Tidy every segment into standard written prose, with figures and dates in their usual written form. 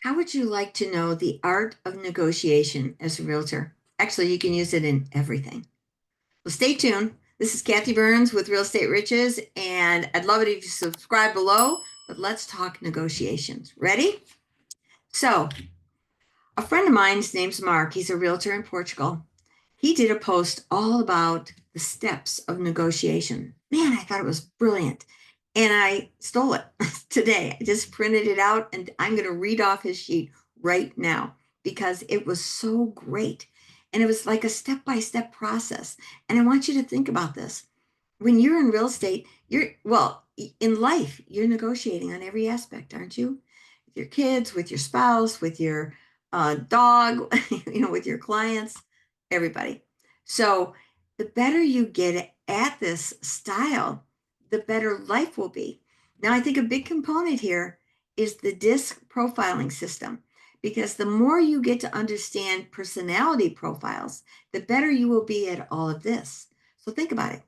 How would you like to know the art of negotiation as a realtor? Actually, you can use it in everything. Well, stay tuned. This is Kathy Burns with Real Estate Riches, and I'd love it if you subscribe below, but let's talk negotiations. Ready? So, a friend of mine, his name's Mark. He's a realtor in Portugal. He did a post all about the steps of negotiation. Man, I thought it was brilliant. And I stole it today. I just printed it out and I'm going to read off his sheet right now because it was so great. And it was like a step by step process. And I want you to think about this. When you're in real estate, well, in life, you're negotiating on every aspect, aren't you? With your kids, with your spouse, with your dog, with your clients, everybody. So the better you get at this style, the better life will be. Now, I think a big component here is the DISC profiling system, because the more you get to understand personality profiles, the better you will be at all of this. So think about it.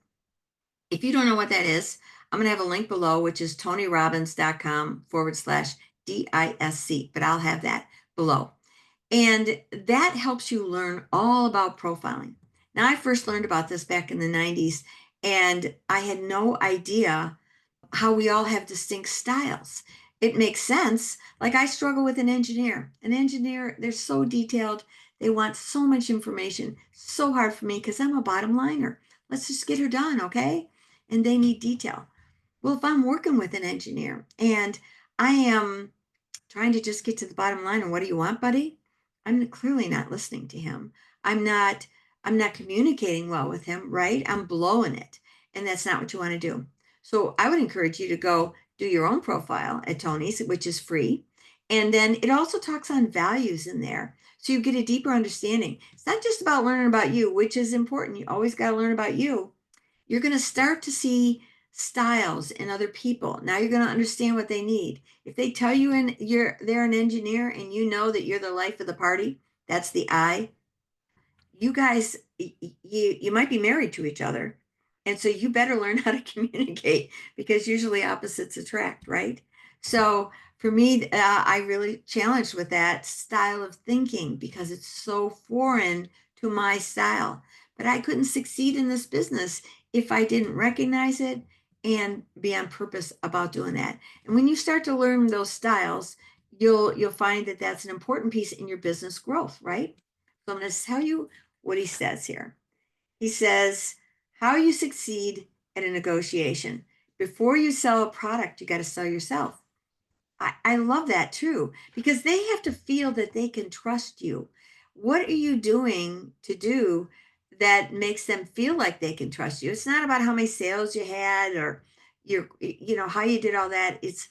If you don't know what that is, I'm going to have a link below, which is tonyrobbins.com/DISC, but I'll have that below. And that helps you learn all about profiling. Now, I first learned about this back in the 90s, and I had no idea how we all have distinct styles. It makes sense. Like I struggle with an engineer. An engineer, they're so detailed. They want so much information. So hard for me because I'm a bottom liner. Let's just get her done, okay? And they need detail. Well, if I'm working with an engineer and I am trying to just get to the bottom line and what do you want, buddy? I'm clearly not listening to him. I'm not I'm not communicating well with him, right? I'm blowing it. And that's not what you want to do. So I would encourage you to go do your own profile at Tony's, which is free. And then it also talks on values in there. So you get a deeper understanding. It's not just about learning about you, which is important. You always got to learn about you. You're going to start to see styles in other people. Now you're going to understand what they need. If they tell you they're an engineer and you know that you're the life of the party, that's the I. You guys, you might be married to each other, and so you better learn how to communicate because usually opposites attract, right? So for me, I really challenged with that style of thinking because it's so foreign to my style. But I couldn't succeed in this business if I didn't recognize it and be on purpose about doing that. And when you start to learn those styles, you'll find that that's an important piece in your business growth, right? So I'm going to tell you what he says here. He says, how you succeed at a negotiation. Before you sell a product, you got to sell yourself. I love that too, because they have to feel that they can trust you. What are you doing to do that makes them feel like they can trust you? It's not about how many sales you had or how you did all that. It's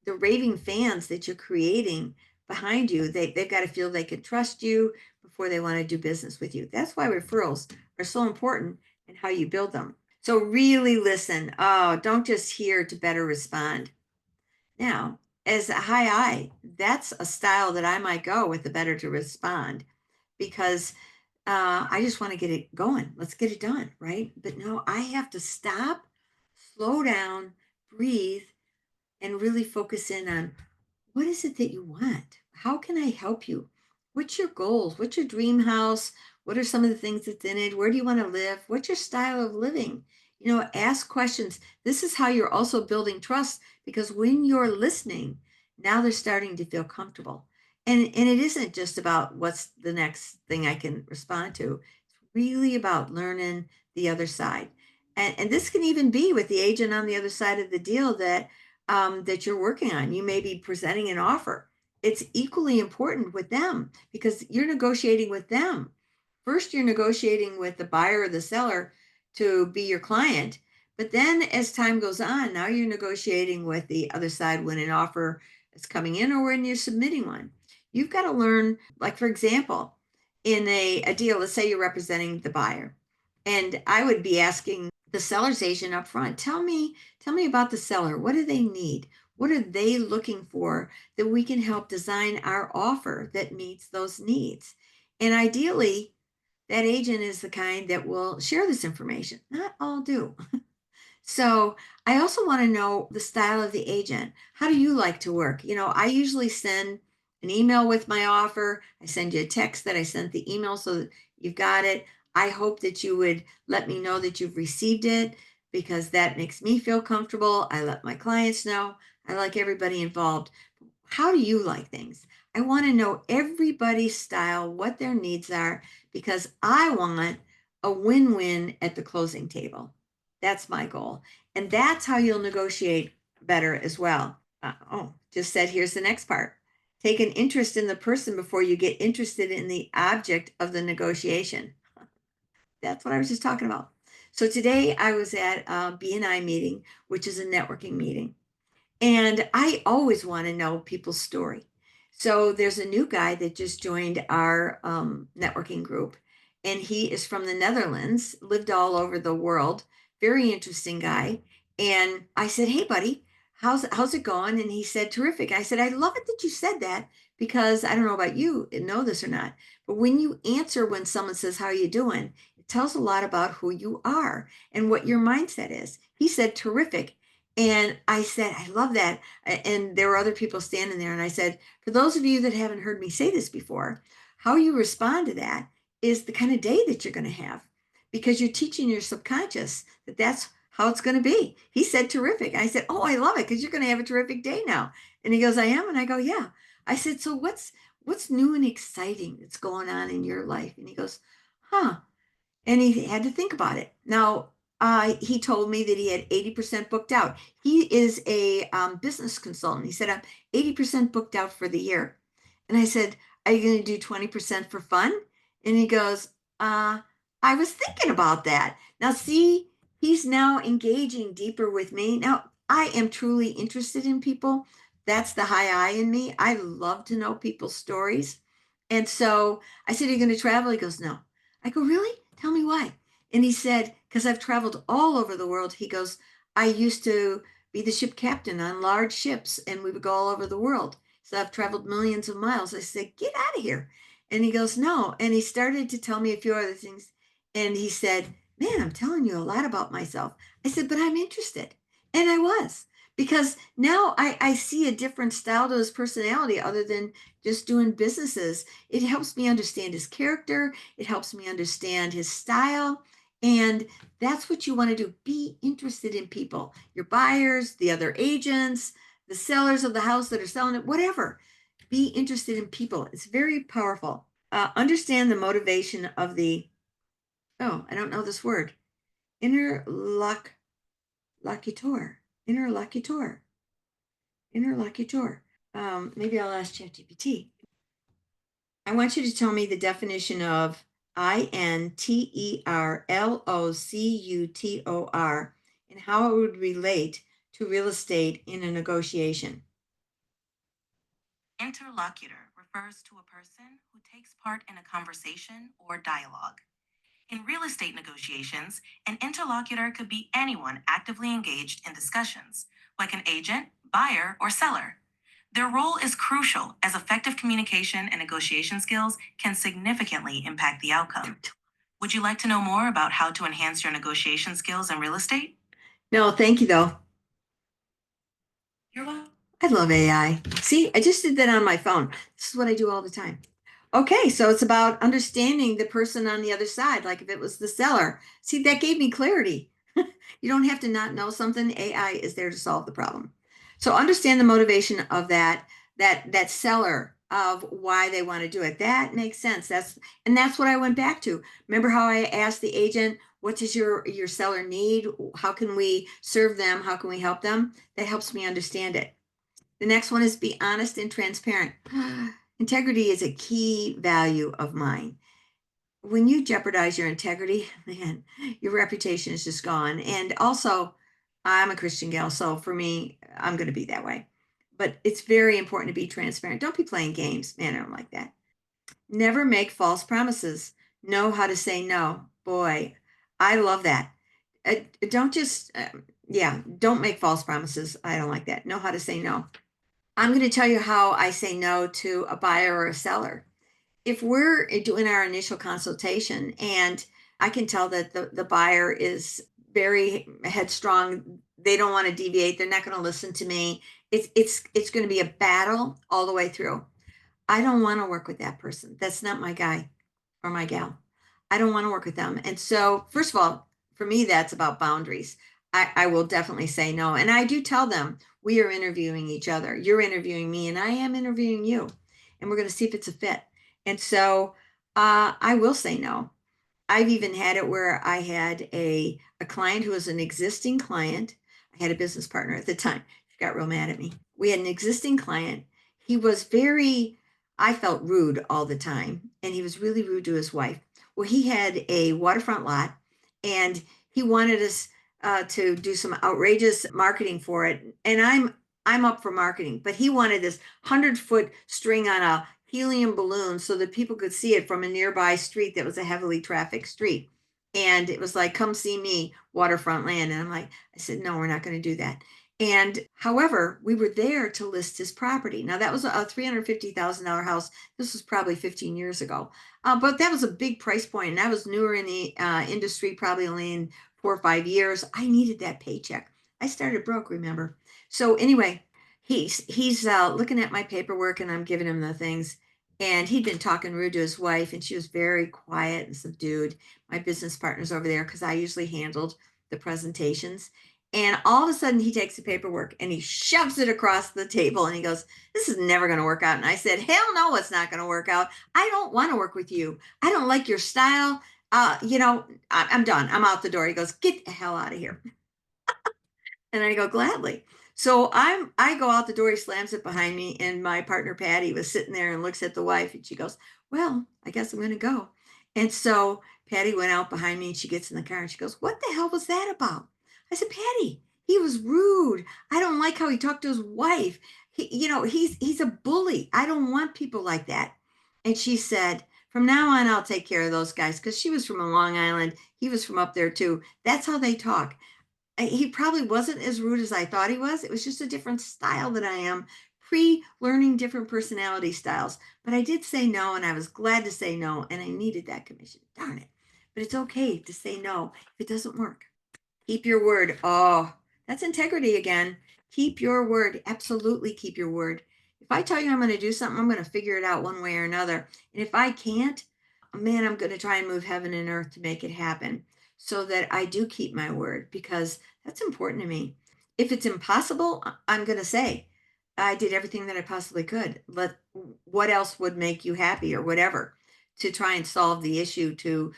the raving fans that you're creating behind you. They've got to feel they can trust you before they want to do business with you. That's why referrals are so important and how you build them. So really listen. Oh, don't just hear to better respond. Now, as a high I, that's a style that I might go with the better to respond because I just want to get it going. Let's get it done, right? But no, I have to stop, slow down, breathe, and really focus in on what is it that you want? How can I help you? What's your goals? What's your dream house? What are some of the things that's in it? Where do you want to live? What's your style of living? Ask questions. This is how you're also building trust because when you're listening, now they're starting to feel comfortable. And it isn't just about what's the next thing I can respond to. It's really about learning the other side. And this can even be with the agent on the other side of the deal that you're working on. You may be presenting an offer. It's equally important with them because you're negotiating with them. First, you're negotiating with the buyer or the seller to be your client. But then as time goes on, now you're negotiating with the other side when an offer is coming in or when you're submitting one. You've got to learn, like, for example, in a deal, let's say you're representing the buyer. And I would be asking the seller's agent up front, tell me about the seller. What do they need? What are they looking for that we can help design our offer that meets those needs? And ideally, that agent is the kind that will share this information. Not all do. So I also want to know the style of the agent. How do you like to work? I usually send an email with my offer. I send you a text that I sent the email so that you've got it. I hope that you would let me know that you've received it because that makes me feel comfortable. I let my clients know. I like everybody involved. How do you like things? I want to know everybody's style, what their needs are, because I want a win win at the closing table. That's my goal. And that's how you'll negotiate better as well. Just said, here's the next part. Take an interest in the person before you get interested in the object of the negotiation. That's what I was just talking about. So today I was at a BNI meeting, which is a networking meeting. And I always want to know people's story. So there's a new guy that just joined our networking group, and he is from the Netherlands, lived all over the world. Very interesting guy. And I said, "Hey, buddy, how's it going?" And he said, "Terrific." I said, "I love it that you said that because I don't know about you, know this or not, but when you answer when someone says, 'How are you doing?' it tells a lot about who you are and what your mindset is." He said, "Terrific." And I said, I love that. And there were other people standing there. And I said, for those of you that haven't heard me say this before, how you respond to that is the kind of day that you're going to have because you're teaching your subconscious that that's how it's going to be. He said, terrific. I said, oh, I love it because you're going to have a terrific day now. And he goes, I am. And I go, yeah. I said, so what's new and exciting that's going on in your life? And he goes, huh. And he had to think about it. Now, he told me that he had 80% booked out. He is a business consultant. He said, I'm 80% booked out for the year. And I said, are you going to do 20% for fun? And he goes, I was thinking about that. Now, see, he's now engaging deeper with me. Now, I am truly interested in people. That's the high I in me. I love to know people's stories. And so I said, are you going to travel? He goes, no. I go, really? Tell me why. And he said, because I've traveled all over the world. He goes, I used to be the ship captain on large ships and we would go all over the world. So I've traveled millions of miles. I said, get out of here. And he goes, no. And he started to tell me a few other things. And he said, man, I'm telling you a lot about myself. I said, but I'm interested. And I was, because now I see a different style to his personality other than just doing businesses. It helps me understand his character. It helps me understand his style. And that's what you want to do. Be interested in people, your buyers, the other agents, the sellers of the house that are selling it, whatever. Be interested in people. It's very powerful. Understand the motivation of I don't know this word, interlocutor, interlocutor, interlocutor. Maybe I'll ask ChatGPT. I want you to tell me the definition of interlocutor and how it would relate to real estate in a negotiation. Interlocutor refers to a person who takes part in a conversation or dialogue. In real estate negotiations, an interlocutor could be anyone actively engaged in discussions, like an agent, buyer, or seller. Their role is crucial as effective communication and negotiation skills can significantly impact the outcome. Would you like to know more about how to enhance your negotiation skills in real estate? No, thank you though. You're welcome. I love AI. See, I just did that on my phone. This is what I do all the time. Okay, so it's about understanding the person on the other side, like if it was the seller. See, that gave me clarity. You don't have to not know something. AI is there to solve the problem. So understand the motivation of that seller of why they want to do it. That makes sense. That's what I went back to. Remember how I asked the agent, what does your seller need? How can we serve them? How can we help them? That helps me understand it. The next one is be honest and transparent. Integrity is a key value of mine. When you jeopardize your integrity, man, your reputation is just gone. And also, I'm a Christian gal, so for me, I'm going to be that way. But it's very important to be transparent. Don't be playing games. Man, I don't like that. Never make false promises. Know how to say no. Boy, I love that. Don't just, yeah, don't make false promises. I don't like that. Know how to say no. I'm going to tell you how I say no to a buyer or a seller. If we're doing our initial consultation and I can tell that the buyer is very headstrong, they don't want to deviate, they're not going to listen to me. It's going to be a battle all the way through. I don't want to work with that person. That's not my guy or my gal. I don't want to work with them. And so, first of all, for me, that's about boundaries. I will definitely say no. And I do tell them we are interviewing each other. You're interviewing me, and I am interviewing you. And we're going to see if it's a fit. And so I will say no. I've even had it where I had a client who was an existing client. I had a business partner at the time. She got real mad at me. We had an existing client. He was very, I felt rude all the time, and he was really rude to his wife. Well, he had a waterfront lot, and he wanted us to do some outrageous marketing for it. And I'm up for marketing, but he wanted this 100-foot string on a helium balloon so that people could see it from a nearby street that was a heavily trafficked street. And it was like, come see me, waterfront land. And I'm like, I said, no, we're not going to do that. And however, we were there to list his property. Now, that was a $350,000 house. This was probably 15 years ago. But that was a big price point. And I was newer in the industry, probably only in 4 or 5 years. I needed that paycheck. I started broke, remember? So, anyway, he's looking at my paperwork and I'm giving him the things. And he'd been talking rude to his wife, and she was very quiet and subdued. My business partner's over there because I usually handled the presentations. And all of a sudden, he takes the paperwork and he shoves it across the table and he goes, "This is never going to work out." And I said, "Hell no, it's not going to work out. I don't want to work with you. I don't like your style. I'm done. I'm out the door." He goes, "Get the hell out of here." And I go, "Gladly." So I go out the door, he slams it behind me, and my partner Patty was sitting there and looks at the wife and she goes, "Well, I guess I'm gonna go." And so Patty went out behind me and she gets in the car and she goes, "What the hell was that about?" I said, "Patty, he was rude. I don't like how he talked to his wife. He's a bully. I don't want people like that." And she said, "From now on, I'll take care of those guys," because she was from a Long Island. He was from up there too. That's how they talk. He probably wasn't as rude as I thought he was. It was just a different style that I am, pre-learning different personality styles. But I did say no, and I was glad to say no, and I needed that commission. Darn it. But it's okay to say no if it doesn't work. Keep your word. Oh, that's integrity again. Keep your word. Absolutely keep your word. If I tell you I'm going to do something, I'm going to figure it out one way or another. And if I can't, man, I'm going to try and move heaven and earth to make it happen so that I do keep my word because that's important to me. If it's impossible, I'm going to say, I did everything that I possibly could. What else would make you happy or whatever to try and solve the issue to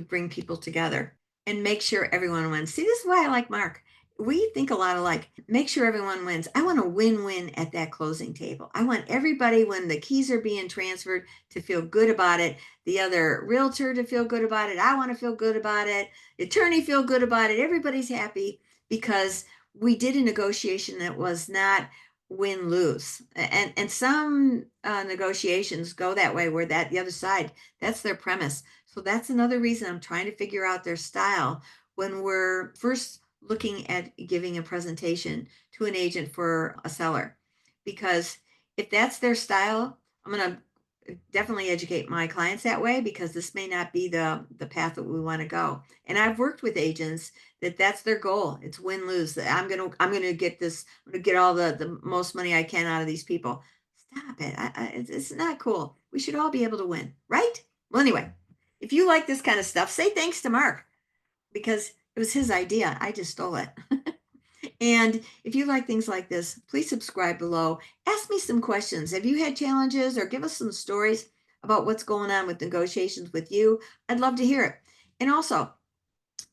bring people together and make sure everyone wins. See, this is why I like Mark. We think a lot alike. Make sure everyone wins. I want a win-win at that closing table. I want everybody, when the keys are being transferred, to feel good about it. The other realtor to feel good about it. I want to feel good about it. The attorney feel good about it. Everybody's happy because we did a negotiation that was not win-lose. And some negotiations go that way, where that the other side, that's their premise. So that's another reason I'm trying to figure out their style when we're first looking at giving a presentation to an agent for a seller. Because if that's their style, I'm going to definitely educate my clients that way because this may not be the path that we want to go. And I've worked with agents that's their goal. It's win lose. I'm going to get this. I'm going to get all the most money I can out of these people. Stop it. It's not cool. We should all be able to win, right? Well, anyway, if you like this kind of stuff, say thanks to Mark because it was his idea. I just stole it. And if you like things like this, please subscribe below. Ask me some questions. Have you had challenges or give us some stories about what's going on with negotiations with you? I'd love to hear it. And also,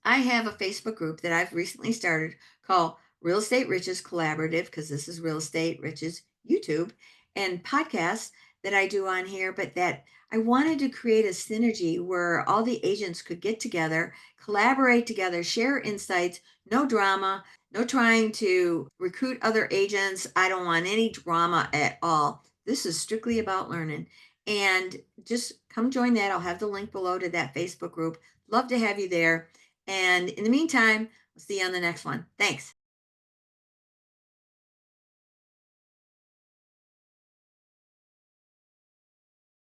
I have a Facebook group that I've recently started called Real Estate Riches Collaborative, because this is Real Estate Riches YouTube and podcasts that I do on here, but that I wanted to create a synergy where all the agents could get together, collaborate together, share insights, no drama, no trying to recruit other agents. I don't want any drama at all. This is strictly about learning. And just come join that. I'll have the link below to that Facebook group. Love to have you there. And in the meantime, I'll see you on the next one. Thanks.